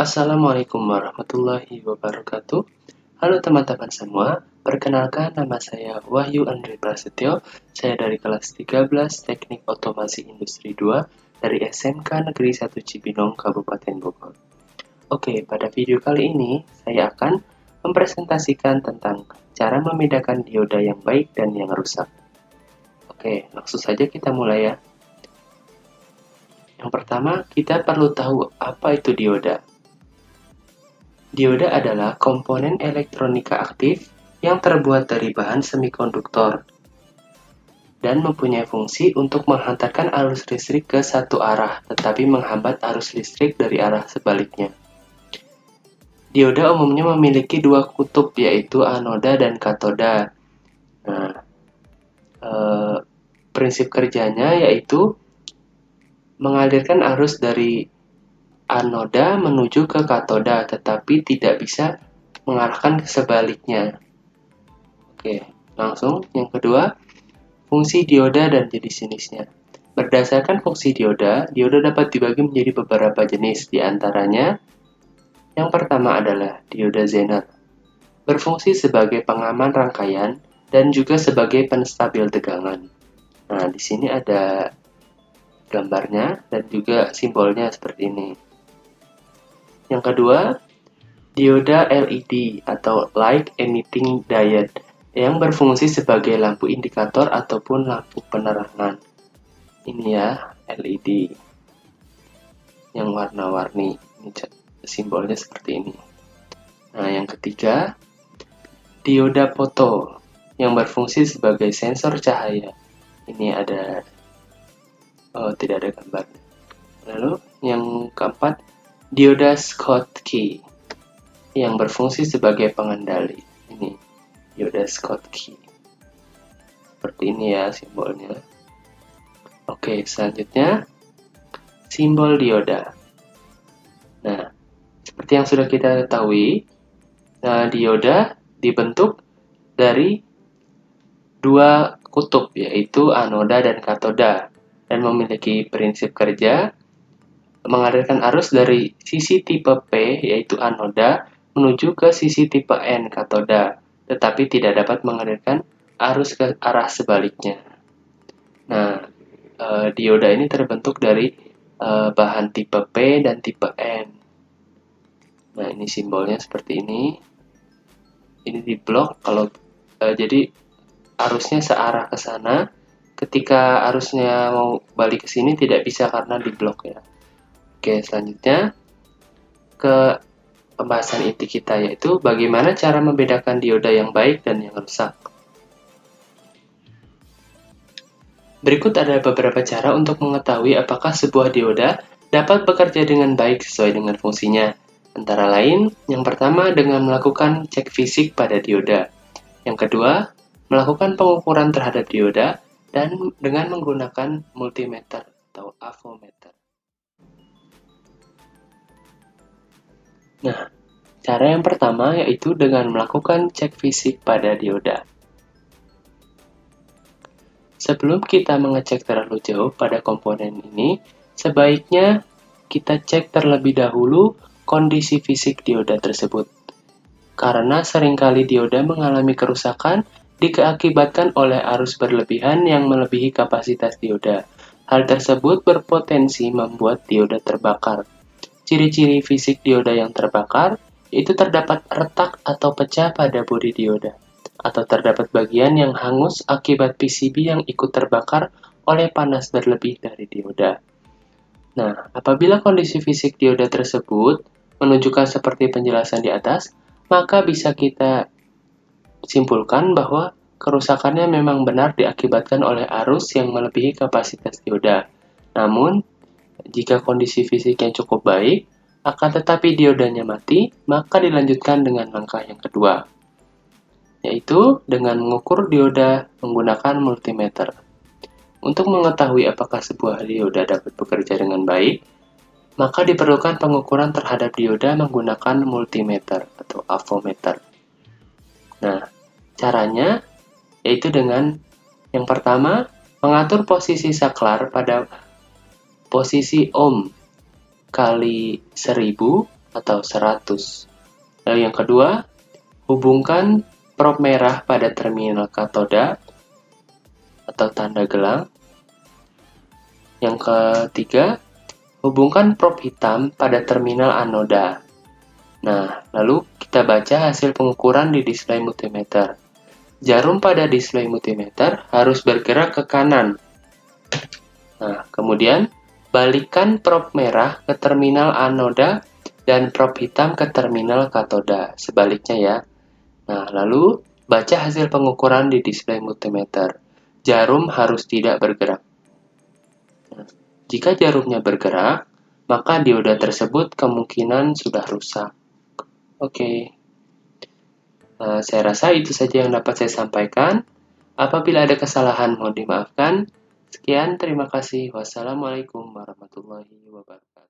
Assalamualaikum warahmatullahi wabarakatuh. Halo teman-teman semua, perkenalkan nama saya Wahyu Andri Prasetyo. Saya dari kelas 13 Teknik Otomasi Industri 2 dari SMK Negeri 1 Cibinong, Kabupaten Bogor. Oke, pada video kali ini saya akan mempresentasikan tentang cara membedakan dioda yang baik dan yang rusak. Oke, langsung saja kita mulai ya. Yang pertama, kita perlu tahu apa itu dioda. Dioda adalah komponen elektronika aktif yang terbuat dari bahan semikonduktor dan mempunyai fungsi untuk menghantarkan arus listrik ke satu arah, tetapi menghambat arus listrik dari arah sebaliknya. Dioda umumnya memiliki dua kutub, yaitu anoda dan katoda. Nah, prinsip kerjanya yaitu mengalirkan arus dari anoda menuju ke katoda, tetapi tidak bisa mengarahkan ke sebaliknya. Oke, langsung yang kedua, fungsi dioda dan jenis-jenisnya. Berdasarkan fungsi dioda dapat dibagi menjadi beberapa jenis, di antaranya yang pertama adalah dioda Zener. Berfungsi sebagai pengaman rangkaian dan juga sebagai penstabil tegangan. Nah, di sini ada gambarnya dan juga simbolnya seperti ini. Yang kedua, dioda LED atau Light Emitting Diode yang berfungsi sebagai lampu indikator ataupun lampu penerangan. Ini ya, LED yang warna-warni. Ini simbolnya seperti ini. Nah, yang ketiga, dioda foto yang berfungsi sebagai sensor cahaya. Ini ada, tidak ada gambar. Lalu yang keempat, dioda Schottky yang berfungsi sebagai pengendali. Ini dioda Schottky. Seperti ini ya simbolnya. Oke, selanjutnya simbol dioda. Nah, seperti yang sudah kita ketahui, dioda dibentuk dari dua kutub, yaitu anoda dan katoda, dan memiliki prinsip kerja mengalirkan arus dari sisi tipe P, yaitu anoda, menuju ke sisi tipe N, katoda, tetapi tidak dapat mengalirkan arus ke arah sebaliknya. Nah, dioda ini terbentuk dari bahan tipe P dan tipe N. Nah, ini simbolnya seperti ini. Ini di blok, jadi arusnya searah ke sana. Ketika arusnya mau balik ke sini tidak bisa karena di blok ya. Oke, selanjutnya ke pembahasan inti kita, yaitu bagaimana cara membedakan dioda yang baik dan yang rusak. Berikut ada beberapa cara untuk mengetahui apakah sebuah dioda dapat bekerja dengan baik sesuai dengan fungsinya. Antara lain, yang pertama dengan melakukan cek fisik pada dioda. Yang kedua, melakukan pengukuran terhadap dioda dan dengan menggunakan multimeter atau avometer. Nah, cara yang pertama yaitu dengan melakukan cek fisik pada dioda. Sebelum kita mengecek terlalu jauh pada komponen ini, sebaiknya kita cek terlebih dahulu kondisi fisik dioda tersebut. Karena seringkali dioda mengalami kerusakan diakibatkan oleh arus berlebihan yang melebihi kapasitas dioda. Hal tersebut berpotensi membuat dioda terbakar. Ciri-ciri fisik dioda yang terbakar yaitu terdapat retak atau pecah pada bodi dioda, atau terdapat bagian yang hangus akibat PCB yang ikut terbakar oleh panas berlebih dari dioda. Nah, apabila kondisi fisik dioda tersebut menunjukkan seperti penjelasan di atas, maka bisa kita simpulkan bahwa kerusakannya memang benar diakibatkan oleh arus yang melebihi kapasitas dioda. Namun, jika kondisi fisiknya cukup baik, akan tetapi diodanya mati, maka dilanjutkan dengan langkah yang kedua, yaitu dengan mengukur dioda menggunakan multimeter. Untuk mengetahui apakah sebuah dioda dapat bekerja dengan baik, maka diperlukan pengukuran terhadap dioda menggunakan multimeter atau avometer. Nah, caranya yaitu dengan yang pertama, mengatur posisi saklar pada posisi ohm kali 1000 atau 100. Lalu yang kedua, hubungkan prob merah pada terminal katoda atau tanda gelang. Yang ketiga, hubungkan prob hitam pada terminal anoda. Nah, lalu kita baca hasil pengukuran di display multimeter. Jarum pada display multimeter harus bergerak ke kanan. Nah, kemudian balikkan prob merah ke terminal anoda dan prob hitam ke terminal katoda. Sebaliknya ya. Nah, lalu baca hasil pengukuran di display multimeter. Jarum harus tidak bergerak. Nah, jika jarumnya bergerak, maka dioda tersebut kemungkinan sudah rusak. Oke. Saya rasa itu saja yang dapat saya sampaikan. Apabila ada kesalahan, mohon dimaafkan. Sekian, terima kasih. Wassalamualaikum warahmatullahi wabarakatuh.